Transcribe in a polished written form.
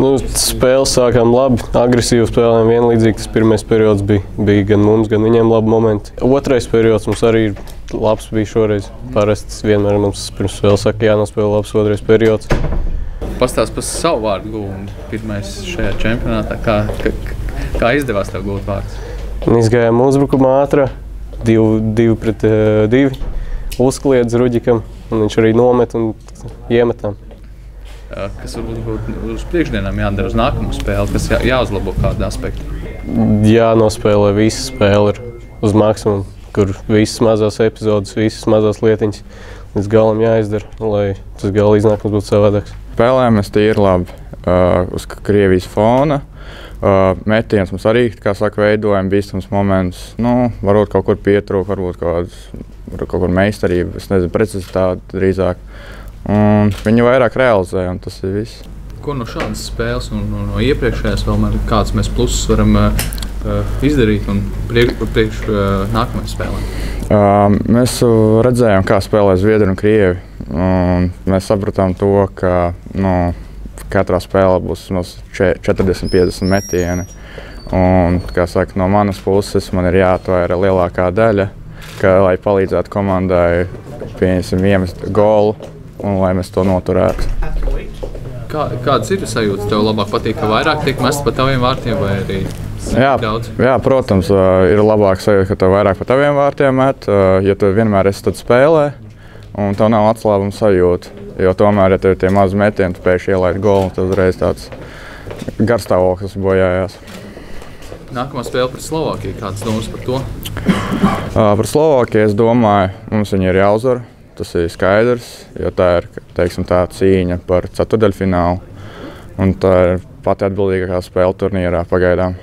Nu, spēle sākām labi, agresīvi spēlējām vienlīdzīgi. Tas pirmais periods bija gan mums, gan viņiem labi momenti. Otrais periods mums arī labs bija šoreiz. Parasti vienmēr mums pirms spēles saka, jānospēlē labs otrais periods. Pastāst par savu vārdu gūmu. Pirmais šajā čempionātā. Kā izdevās tev gūt vārdus? Izgājām uzbrukumā ātrā, 2-2. Uzkliedz Ruģikam, un viņš arī nomet un iemetām. Kas varbūt būtu uz priekšdienām jādara uz nākamo spēli, kas jāuzlabo kādu aspektu? Jānospēlē visa spēle uz maksimumu, kur visas mazās epizodes, visas mazās lietiņas līdz galam jāizdara, lai tas gala iznākums būtu savādāks. Spēlējamies tīri labi uz Krievijas fona. Metiens mums arī, kā saka, veidojam bīstams moments. Varbūt kaut kur pietrūk, varbūt kaut kur meistarība, es nezinu, precizitāte drīzāk. Un viņi vairāk realizē, un tas ir viss. Ko no šādas spēles un no iepriekšējās vēl kāds mēs plusus varam izdarīt un priekš nākamajām spēlēm? Mēs redzējām, kā spēlē Zviedri un Krievi. Un mēs sapratām to, ka katrā spēlē būs 40-50 metieni. Un, kā saka, no manas puses man ir jāatvaira lielākā daļa, lai palīdzētu komandai iemest golu. Un lai mēs to noturētu. Kādas ir sajūtas? Tev labāk patīk, ka vairāk tiek mest pa taviem vārtiem vai arī daudz? Jā, protams, ir labāk sajūta, ka tev vairāk pa taviem vārtiem met, ja tu vienmēr esi tad spēlē un tev nav atslābuma sajūta. Jo tomēr, ja tev ir tie mazi metieni, tu pēkšņi ielaid golu, tad uzreiz tāds garstāvoklis bojājās. Nākamā spēle pret Slovākiju. Kādas domas par to? Par Slovākiju es domāju, mums viņi ir jāuzvar. Tas ir skaidrs, jo tā ir, teiksim, tā cīņa par ceturtdaļfinālu. Un tā ir pati atbildīgākā spēle turnīrā pagaidām.